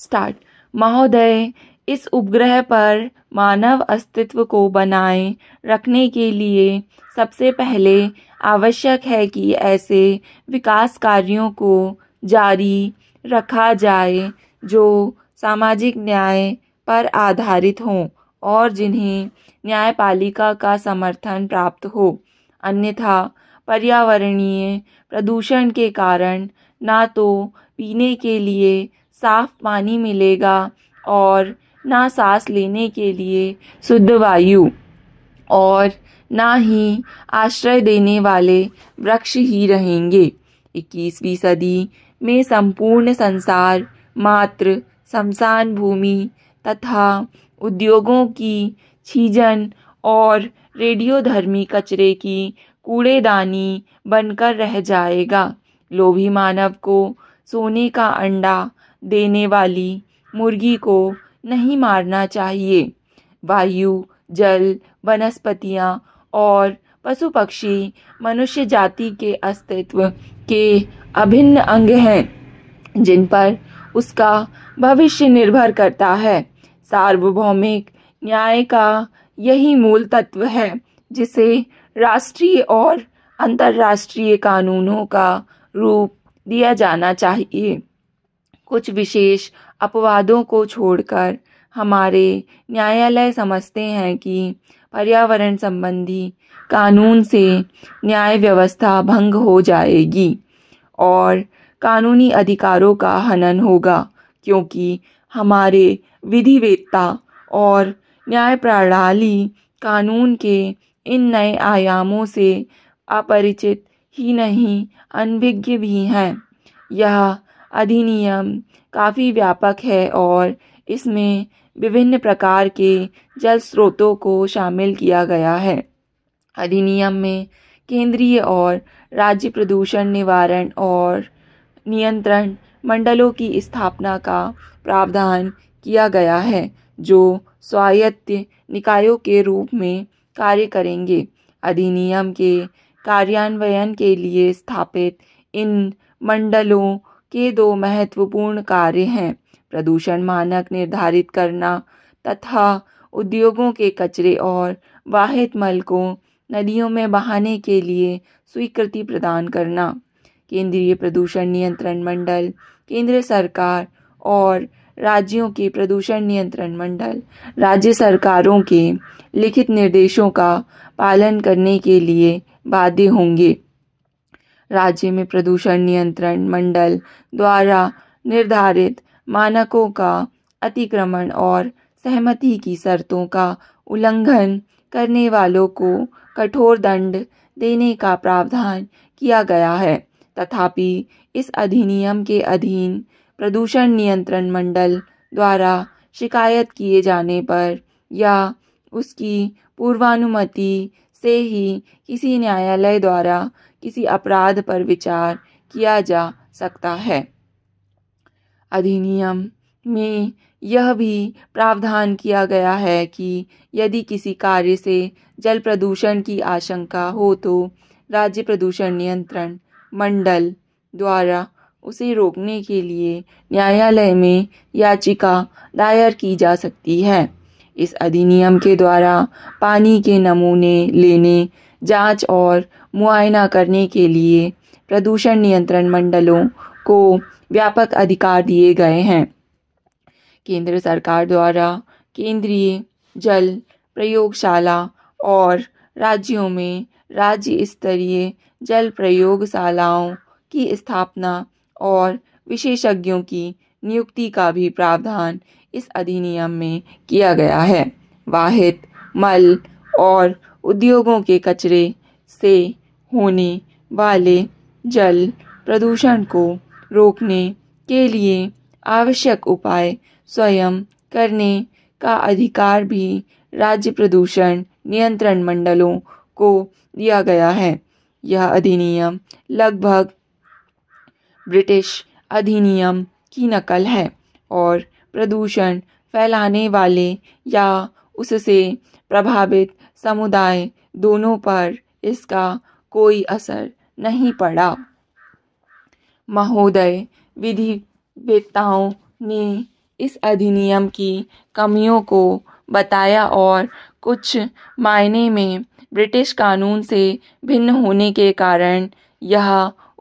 Start. महोदय, इस उपग्रह पर मानव अस्तित्व को बनाए रखने के लिए सबसे पहले आवश्यक है कि ऐसे विकास कार्यों को जारी रखा जाए जो सामाजिक न्याय पर आधारित हों और जिन्हें न्यायपालिका का समर्थन प्राप्त हो। अन्यथा पर्यावरणीय प्रदूषण के कारण ना तो पीने के लिए साफ पानी मिलेगा और ना सांस लेने के लिए शुद्ध वायु, और ना ही आश्रय देने वाले वृक्ष ही रहेंगे। 21वीं सदी में संपूर्ण संसार मात्र श्मशान भूमि तथा उद्योगों की छीजन और रेडियोधर्मी कचरे की कूड़ेदानी बनकर रह जाएगा। लोभी मानव को सोने का अंडा देने वाली मुर्गी को नहीं मारना चाहिए। वायु, जल, वनस्पतियाँ और पशु पक्षी मनुष्य जाति के अस्तित्व के अभिन्न अंग हैं जिन पर उसका भविष्य निर्भर करता है। सार्वभौमिक न्याय का यही मूल तत्व है जिसे राष्ट्रीय और अंतर्राष्ट्रीय कानूनों का रूप दिया जाना चाहिए। कुछ विशेष अपवादों को छोड़कर हमारे न्यायालय समझते हैं कि पर्यावरण संबंधी कानून से न्याय व्यवस्था भंग हो जाएगी और कानूनी अधिकारों का हनन होगा, क्योंकि हमारे विधिवेत्ता और न्याय प्रणाली कानून के इन नए आयामों से अपरिचित ही नहीं, अनभिज्ञ भी हैं। यह अधिनियम काफ़ी व्यापक है और इसमें विभिन्न प्रकार के जल स्रोतों को शामिल किया गया है। अधिनियम में केंद्रीय और राज्य प्रदूषण निवारण और नियंत्रण मंडलों की स्थापना का प्रावधान किया गया है, जो स्वायत्त निकायों के रूप में कार्य करेंगे। अधिनियम के कार्यान्वयन के लिए स्थापित इन मंडलों के दो महत्वपूर्ण कार्य हैं: प्रदूषण मानक निर्धारित करना तथा उद्योगों के कचरे और वाहित मल को नदियों में बहाने के लिए स्वीकृति प्रदान करना। केंद्रीय प्रदूषण नियंत्रण मंडल केंद्र सरकार और राज्यों के प्रदूषण नियंत्रण मंडल राज्य सरकारों के लिखित निर्देशों का पालन करने के लिए बाध्य होंगे। राज्य में प्रदूषण नियंत्रण मंडल द्वारा निर्धारित मानकों का अतिक्रमण और सहमति की शर्तों का उल्लंघन करने वालों को कठोर दंड देने का प्रावधान किया गया है। तथापि इस अधिनियम के अधीन प्रदूषण नियंत्रण मंडल द्वारा शिकायत किए जाने पर या उसकी पूर्वानुमति से ही किसी न्यायालय द्वारा किसी अपराध पर विचार किया जा सकता है। अधिनियम में यह भी प्रावधान किया गया है कि यदि किसी कार्य से जल प्रदूषण की आशंका हो तो राज्य प्रदूषण नियंत्रण मंडल द्वारा उसे रोकने के लिए न्यायालय में याचिका दायर की जा सकती है। इस अधिनियम के द्वारा पानी के नमूने लेने, जांच और मुआयना करने के लिए प्रदूषण नियंत्रण मंडलों को व्यापक अधिकार दिए गए हैं। केंद्र सरकार द्वारा केंद्रीय जल प्रयोगशाला और राज्यों में राज्य स्तरीय जल प्रयोगशालाओं की स्थापना और विशेषज्ञों की नियुक्ति का भी प्रावधान इस अधिनियम में किया गया है। वाहित मल और उद्योगों के कचरे से होने वाले जल प्रदूषण को रोकने के लिए आवश्यक उपाय स्वयं करने का अधिकार भी राज्य प्रदूषण नियंत्रण मंडलों को दिया गया है। यह अधिनियम लगभग ब्रिटिश अधिनियम की नकल है और प्रदूषण फैलाने वाले या उससे प्रभावित समुदाय दोनों पर इसका कोई असर नहीं पड़ा। महोदय, विधिवेत्ताओं ने इस अधिनियम की कमियों को बताया और कुछ मायने में ब्रिटिश कानून से भिन्न होने के कारण यह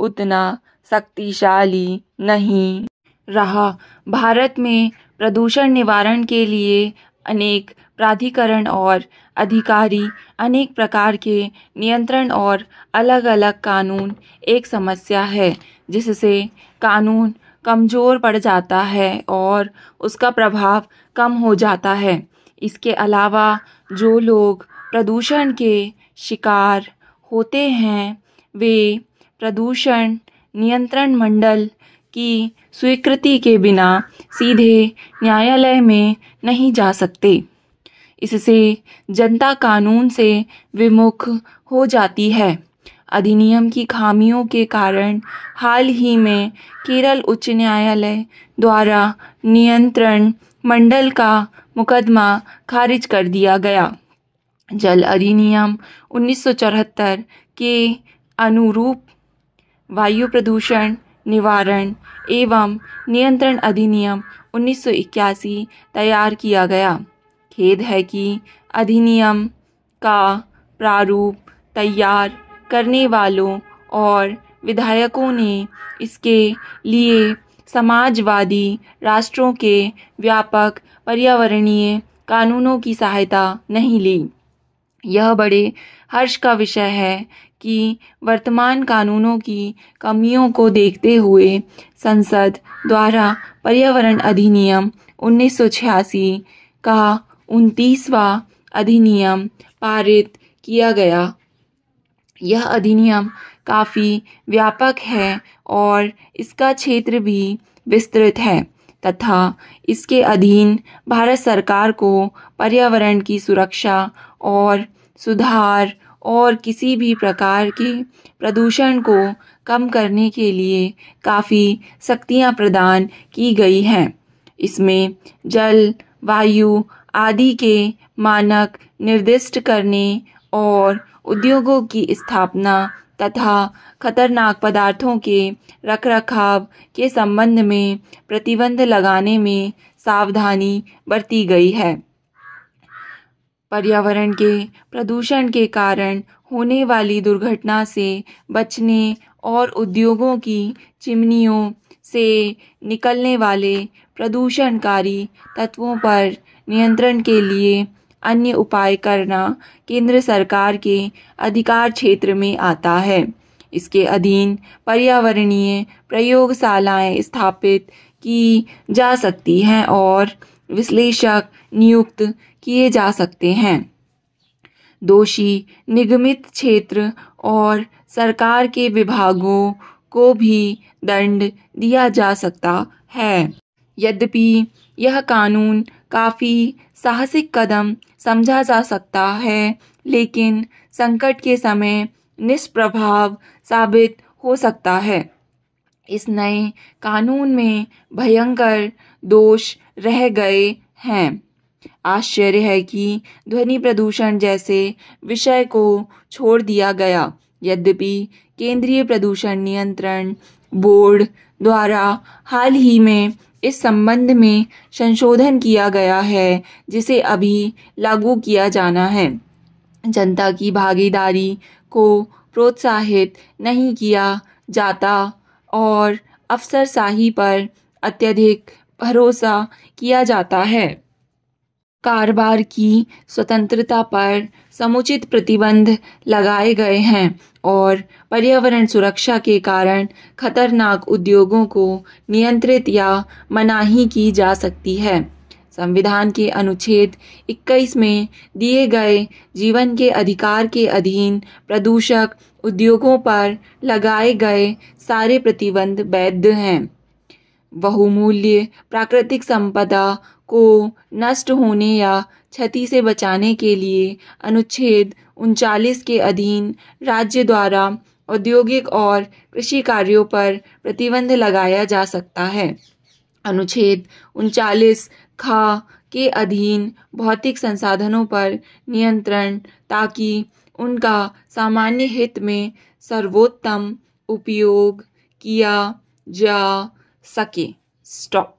उतना शक्तिशाली नहीं रहा। भारत में प्रदूषण निवारण के लिए अनेक प्राधिकरण और अधिकारी, अनेक प्रकार के नियंत्रण और अलग अलग कानून एक समस्या है जिससे कानून कमज़ोर पड़ जाता है और उसका प्रभाव कम हो जाता है। इसके अलावा जो लोग प्रदूषण के शिकार होते हैं वे प्रदूषण नियंत्रण मंडल की स्वीकृति के बिना सीधे न्यायालय में नहीं जा सकते। इससे जनता कानून से विमुख हो जाती है। अधिनियम की खामियों के कारण हाल ही में केरल उच्च न्यायालय द्वारा नियंत्रण मंडल का मुकदमा खारिज कर दिया गया। जल अधिनियम 1974 के अनुरूप वायु प्रदूषण निवारण एवं नियंत्रण अधिनियम 1981 तैयार किया गया। खेद है कि अधिनियम का प्रारूप तैयार करने वालों और विधायकों ने इसके लिए समाजवादी राष्ट्रों के व्यापक पर्यावरणीय कानूनों की सहायता नहीं ली। यह बड़े हर्ष का विषय है कि वर्तमान कानूनों की कमियों को देखते हुए संसद द्वारा पर्यावरण अधिनियम 1986 का 29वां अधिनियम पारित किया गया। यह अधिनियम काफ़ी व्यापक है और इसका क्षेत्र भी विस्तृत है तथा इसके अधीन भारत सरकार को पर्यावरण की सुरक्षा और सुधार और किसी भी प्रकार के प्रदूषण को कम करने के लिए काफ़ी शक्तियाँ प्रदान की गई हैं। इसमें जल, वायु आदि के मानक निर्दिष्ट करने और उद्योगों की स्थापना तथा खतरनाक पदार्थों के रखरखाव के संबंध में प्रतिबंध लगाने में सावधानी बरती गई है। पर्यावरण के प्रदूषण के कारण होने वाली दुर्घटना से बचने और उद्योगों की चिमनियों से निकलने वाले प्रदूषणकारी तत्वों पर नियंत्रण के लिए अन्य उपाय करना केंद्र सरकार के अधिकार क्षेत्र में आता है। इसके अधीन पर्यावरणीय प्रयोगशालाएं स्थापित की जा सकती हैं और विश्लेषक नियुक्त किए जा सकते हैं। दोषी निगमित क्षेत्र और सरकार के विभागों को भी दंड दिया जा सकता है। यद्यपि यह कानून काफ़ी साहसिक कदम समझा जा सकता है, लेकिन संकट के समय निष्प्रभाव साबित हो सकता है। इस नए कानून में भयंकर दोष रह गए हैं। आश्चर्य है कि ध्वनि प्रदूषण जैसे विषय को छोड़ दिया गया। यद्यपि केंद्रीय प्रदूषण नियंत्रण बोर्ड द्वारा हाल ही में इस संबंध में संशोधन किया गया है जिसे अभी लागू किया जाना है। जनता की भागीदारी को प्रोत्साहित नहीं किया जाता और अफसरशाही पर अत्यधिक भरोसा किया जाता है। कारोबार की स्वतंत्रता पर समुचित प्रतिबंध लगाए गए हैं और पर्यावरण सुरक्षा के कारण खतरनाक उद्योगों को नियंत्रित या मनाही की जा सकती है। संविधान के अनुच्छेद 21 में दिए गए जीवन के अधिकार के अधीन प्रदूषक उद्योगों पर लगाए गए सारे प्रतिबंध वैध हैं। बहुमूल्य प्राकृतिक संपदा को नष्ट होने या क्षति से बचाने के लिए अनुच्छेद 39 के अधीन राज्य द्वारा औद्योगिक और कृषि कार्यों पर प्रतिबंध लगाया जा सकता है। अनुच्छेद 39 खा के अधीन भौतिक संसाधनों पर नियंत्रण ताकि उनका सामान्य हित में सर्वोत्तम उपयोग किया जा सके। स्टॉप।